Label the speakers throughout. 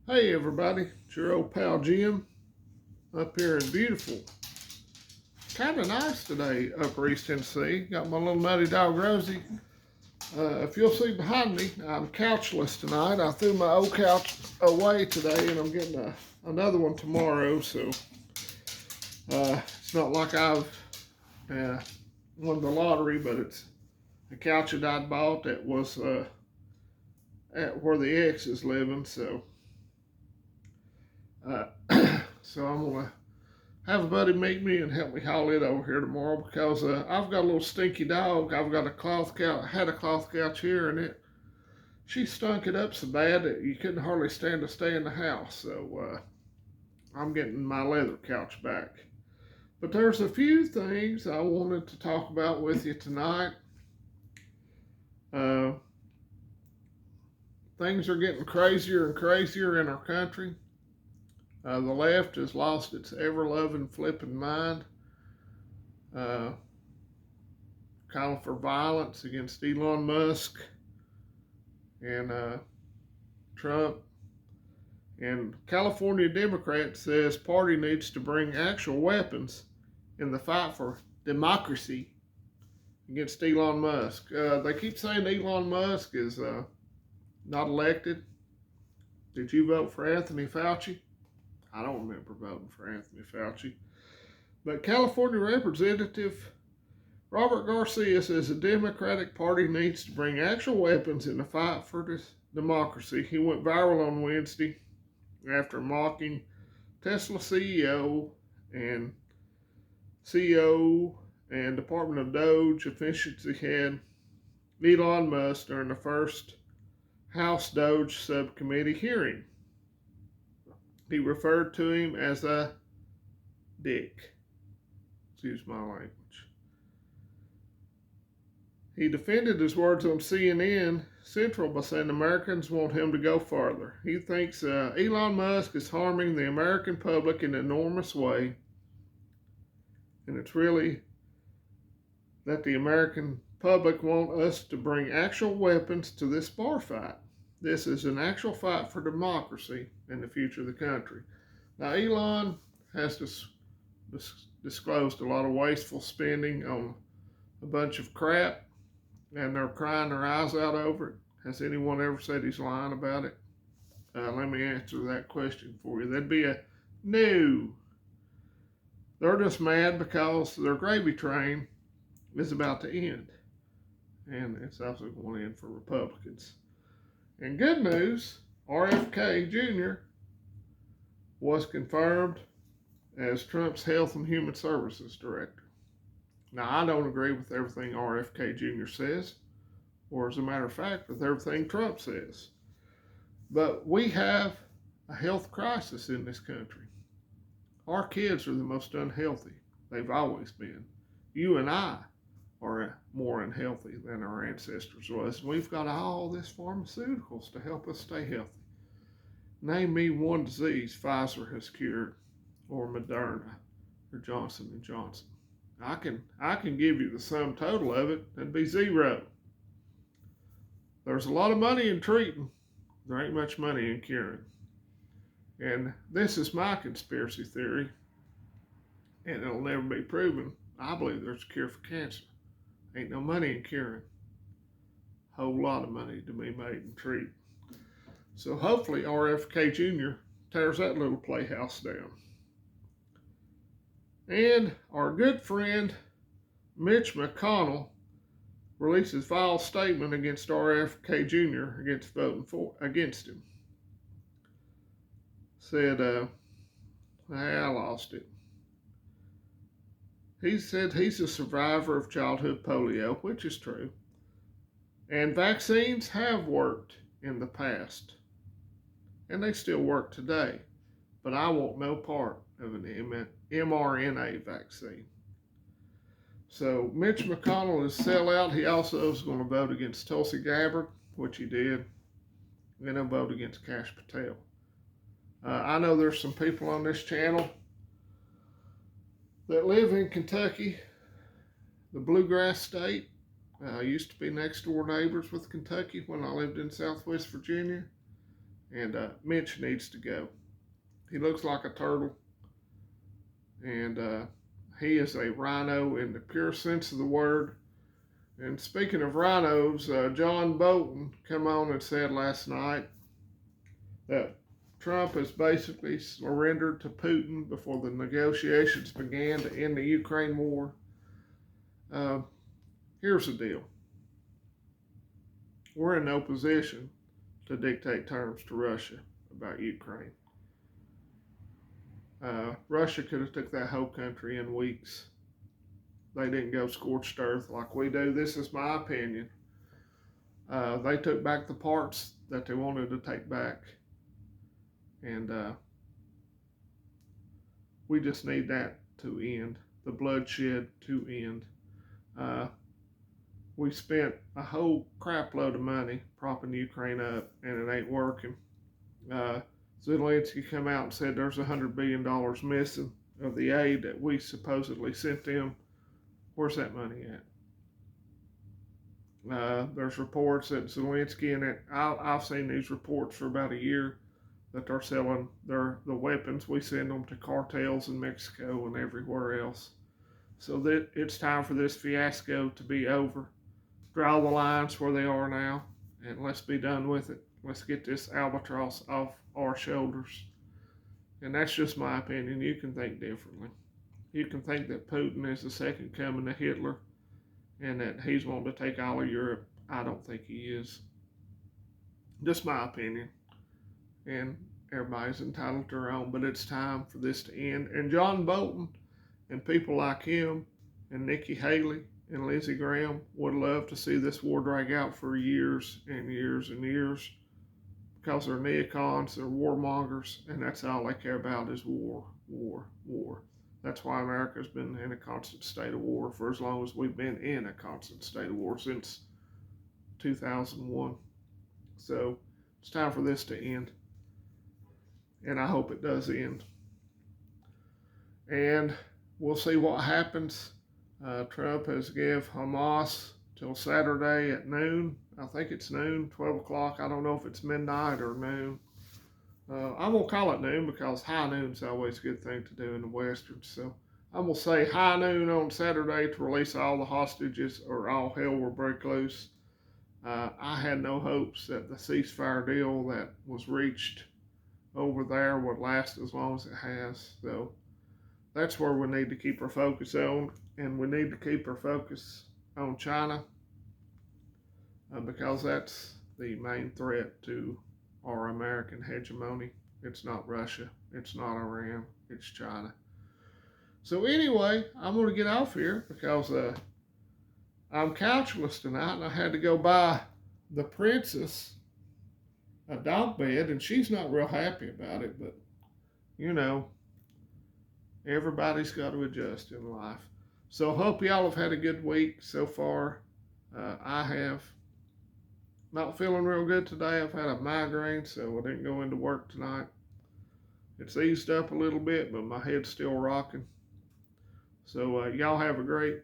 Speaker 1: Hey everybody, it's your old pal Jim up here in beautiful, kind of nice today, Upper East Tennessee. Got my little nutty dog Rosie. If you'll see behind me, I'm couchless tonight. I threw my old couch away today and I'm getting another one tomorrow, so it's not like I've won the lottery, but it's a couch that I'd bought that was at where the ex is living, so uh, so I'm gonna have a buddy meet me and help me haul it over here tomorrow because I've got a little stinky dog. I've got a cloth couch, had a cloth couch here, and she stunk it up so bad that you couldn't hardly stand to stay in the house. So I'm getting my leather couch back. But there's a few things I wanted to talk about with you tonight. Uh, Things are getting crazier and crazier in our country. The left has lost its ever-loving flipping mind. Uh, Calling for violence against Elon Musk and Trump. And California Democrat says party needs to bring actual weapons in the fight for democracy against Elon Musk. They keep saying Elon Musk is not elected. Did you vote for Anthony Fauci? I don't remember voting for Anthony Fauci. But California Representative Robert Garcia says the Democratic Party needs to bring actual weapons in the fight for this democracy. He went viral on Wednesday after mocking Tesla CEO and Department of Doge efficiency head Elon Musk during the first House Doge subcommittee hearing. He referred to him as a dick. Excuse my language. He defended his words on CNN Central by saying Americans want him to go farther. He thinks Elon Musk is harming the American public in an enormous way, and it's really that the American public want us to bring actual weapons to this bar fight. This is an actual fight for democracy and the future of the country. Now, Elon has disclosed a lot of wasteful spending on a bunch of crap, and they're crying their eyes out over it. Has anyone ever said he's lying about it? Let me answer that question for you. That'd be a no. They're just mad because their gravy train is about to end, and it's also going to end for Republicans. And good news, RFK Jr. was confirmed as Trump's Health and Human Services Director. Now, I don't agree with everything RFK Jr. says, or as a matter of fact, with everything Trump says. But we have a health crisis in this country. Our kids are the most unhealthy they've always been. You and I are more unhealthy than our ancestors was. We've got all this pharmaceuticals to help us stay healthy. Name me one disease Pfizer has cured, or Moderna, or Johnson and Johnson. I can give you the sum total of it. That'd be zero. There's a lot of money in treating. There ain't much money in curing. And this is my conspiracy theory, and it'll never be proven. I believe there's a cure for cancer. Ain't no money in curing. Whole lot of money to be made in treat. So hopefully RFK Jr. tears that little playhouse down. And our good friend Mitch McConnell releases vile statement against RFK Jr. against voting against him. Said, I lost it. He said he's a survivor of childhood polio, which is true. And vaccines have worked in the past. And they still work today. But I want no part of an mRNA vaccine. So Mitch McConnell is sellout. He also is going to vote against Tulsi Gabbard, which he did. And he'll vote against Kash Patel. I know there's some people on this channel that live in Kentucky, the bluegrass state. I used to be next door neighbors with Kentucky when I lived in Southwest Virginia. And Mitch needs to go. He looks like a turtle, and he is a rhino in the pure sense of the word. And speaking of rhinos, John Bolton came on and said last night that Trump has basically surrendered to Putin before the negotiations began to end the Ukraine war. Here's the deal. We're in no position to dictate terms to Russia about Ukraine. Russia could have took that whole country in weeks. They didn't go scorched earth like we do. This is my opinion. They took back the parts that they wanted to take back. And we just need that to end, the bloodshed to end. We spent a whole crap load of money propping Ukraine up, and it ain't working. Zelensky came out and said there's $100 billion missing of the aid that we supposedly sent them. Where's that money at? There's reports that Zelensky and it. I've seen these reports for about a year that they're selling the weapons we send them to cartels in Mexico and everywhere else. So that it's time for this fiasco to be over. Draw the lines where they are now, and let's be done with it. Let's get this albatross off our shoulders. And that's just my opinion. You can think differently. You can think that Putin is the second coming of Hitler and that he's wanting to take all of Europe. I don't think he is. Just my opinion. And everybody's entitled to their own, but it's time for this to end. And John Bolton and people like him and Nikki Haley and Lindsey Graham would love to see this war drag out for years and years and years because they're neocons, they're warmongers, and that's all they care about is war, war, war. That's why America's been in a constant state of war for as long as we've been in a constant state of war, since 2001. So it's time for this to end. And I hope it does end. And we'll see what happens. Trump has given Hamas till Saturday at noon. I think it's noon, 12 o'clock. I don't know if it's midnight or noon. I'm going to call it noon because high noon's always a good thing to do in the Westerns. So I'm going to say high noon on Saturday to release all the hostages or all hell will break loose. I had no hopes that the ceasefire deal that was reached over there would last as long as it has. So that's where we need to keep our focus on. And we need to keep our focus on China because that's the main threat to our American hegemony. It's not Russia, it's not Iran, it's China. So anyway, I'm going to get off here because I'm couchless tonight and I had to go buy the princess a dog bed, and she's not real happy about it, but you know, everybody's got to adjust in life. So hope y'all have had a good week so far. I have. Not feeling real good today. I've had a migraine, so I didn't go into work tonight. It's eased up a little bit, but my head's still rocking. So y'all have a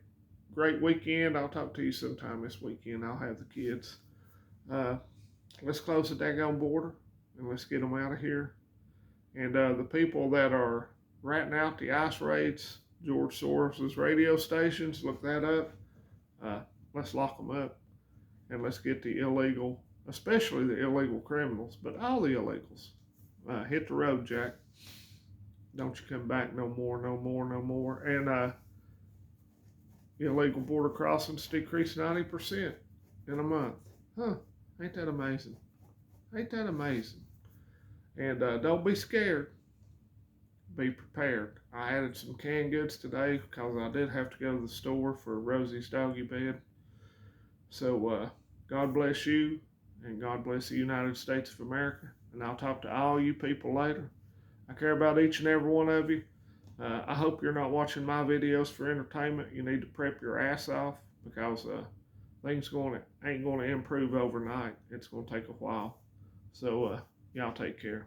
Speaker 1: great weekend. I'll talk to you sometime this weekend. I'll have the kids. Let's close the daggone border and let's get them out of here. And the people that are ratting out the ICE raids, George Soros's radio stations, look that up. Let's lock them up. And let's get the illegal, especially the illegal criminals, but all the illegals. Hit the road, Jack. Don't you come back no more, no more, no more. And illegal border crossings decreased 90% in a month. Huh, ain't that amazing? Ain't that amazing? And don't be scared. Be prepared. I added some canned goods today because I did have to go to the store for Rosie's doggy bed. So God bless you, and God bless the United States of America. And I'll talk to all you people later. I care about each and every one of you. I hope you're not watching my videos for entertainment. You need to prep your ass off because things ain't going to improve overnight. It's going to take a while. So y'all take care.